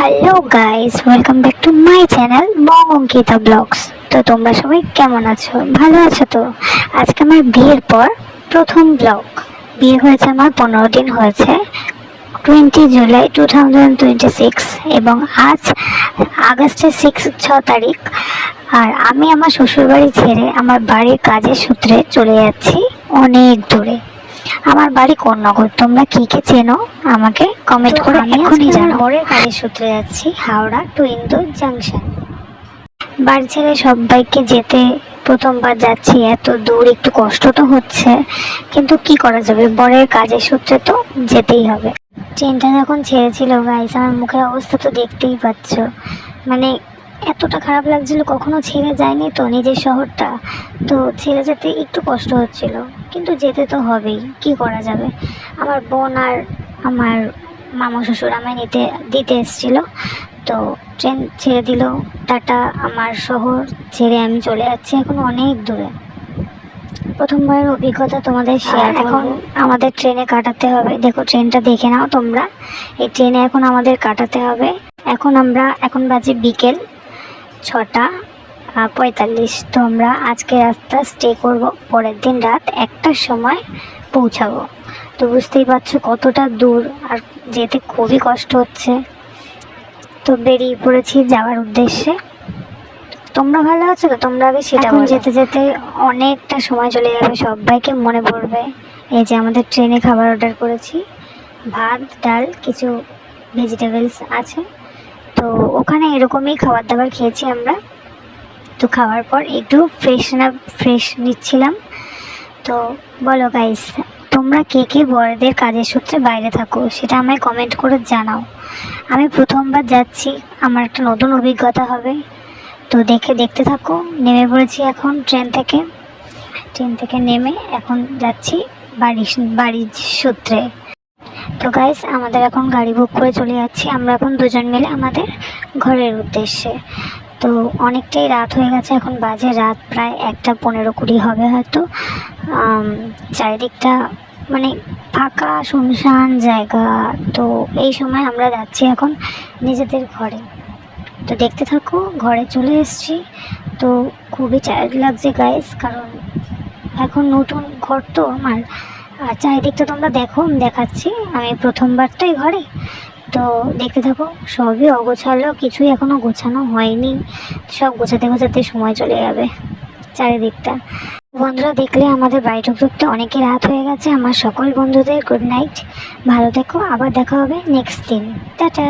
Hello guys, welcome back to my channel Bong Ankita vlogs. তো তোমরা সবাই কেমন আছো? ভালো আছো তো? আজকে আমার বিয়ের পর প্রথম ব্লগ। বিয়ে হয়েছে আমার 15 দিন হয়েছে, 20 জুলাই 2026, এবং আজ আগস্টের 6 তারিখ। আর আমি আমার শ্বশুরবাড়ি ছেড়ে আমার বাড়ির কাজের সূত্রে চলে যাচ্ছি অনেক দূরে। আমার বাড়ি কোন্নগর। তোমরা কি কে চেনো আমাকে কমেন্ট করে এখনই জানাও। বরের কাজের সূত্রে যাচ্ছি হাওড়া টু ইন্দোর জাংশন। বাড়ি ছেড়ে সবাইকে যেতে প্রথমবার যাচ্ছি, এত দূর একটু কষ্ট তো হচ্ছে, কিন্তু কি করা যাবে, বরের কাজের সূত্রে তো যেতেই হবে। ট্রেনটা যখন ছেড়েছিল গাইস, আমার মুখের অবস্থা তো দেখতেই পাচ্ছ। মানে এতটা খারাপ লাগছিল, কখনো ছেড়ে যায়নি তো নিজের শহরটা, তো ছেড়ে যেতে একটু কষ্ট হচ্ছিল, কিন্তু যেতে তো হবেই, কি করা যাবে। আমার বোন আর আমার মামা শ্বশুর আমায় দিতে এসেছিল, তো ট্রেন ছেড়ে দিল। টাটা, আমার শহর ছেড়ে আমি চলে যাচ্ছি এখন অনেক দূরে। প্রথমবারের অভিজ্ঞতা তোমাদের শেয়ার। এখন আমাদের ট্রেনে কাটাতে হবে, দেখো ট্রেনটা দেখে নাও তোমরা। এই ট্রেনে এখন আমাদের কাটাতে হবে। এখন বাজে বিকেল 6টা 45। তো আমরা আজকে রাস্তা স্টে করব, পরের দিন রাত 1টার সময় পৌঁছাবো। তো বুঝতেই পারছো কতটা দূর, আর যেতে খুবই কষ্ট হচ্ছে। তো বেরিয়ে পড়েছি যাওয়ার উদ্দেশ্যে। তোমরা ভালো আছো তো? তোমরা আগে সেটা বলো। যেতে যেতে অনেকটা সময় চলে যাবে, সবাইকে মনে পড়বে। এই যে আমাদের ট্রেনে খাবার অর্ডার করেছি, ভাত ডাল কিছু ভেজিটেবলস আছে। তো ওখানে এরকমই খাবার দাবার খেয়েছি আমরা। তো খাওয়ার পর একটু ফ্রেশ নিচ্ছিলাম। তো বলো গাইস, তোমরা কে কে বড়দের কাজের সূত্রে বাইরে থাকো সেটা আমায় কমেন্ট করে জানাও। আমি প্রথমবার যাচ্ছি, আমার একটা নতুন অভিজ্ঞতা হবে। তো দেখতে থাকো। নেমে পড়েছি এখন ট্রেন থেকে নেমে এখন যাচ্ছি বাড়ির সূত্রে। তো গাইস, আমাদের এখন গাড়ি বুক করে চলে যাচ্ছি আমরা এখন দুজন মিলে আমাদের ঘরের উদ্দেশ্যে। তো অনেকটাই রাত হয়ে গেছে, এখন বাজে রাত প্রায় 1:15-20 হবে হয়তো। চারিদিকটা মানে ফাঁকা শুনশান জায়গা। তো এই সময় আমরা যাচ্ছি এখন নিজেদের ঘরে। তো দেখতে থাকো, ঘরে চলে এসেছি। তো খুবই টায়ার্ড লাগছে গাইস, কারণ এখন নতুন ঘর তো আমার। আর চারিদিকটা তোমরা দেখো, আমি দেখাচ্ছি। আমি প্রথমবার তো এই ঘরে। তো দেখতে থাকো, সবই অগোছালো, কিছুই এখনো গোছানো হয়নি। সব গোছাতে সময় চলে যাবে চারিদিকটা। বন্ধুরা দেখলে আমাদের বাড়ি ঢুকতে অনেকই রাত হয়ে গেছে। আমার সকল বন্ধুদের গুড নাইট, ভালো থেকো, আবার দেখা হবে নেক্সট দিন। টাটা।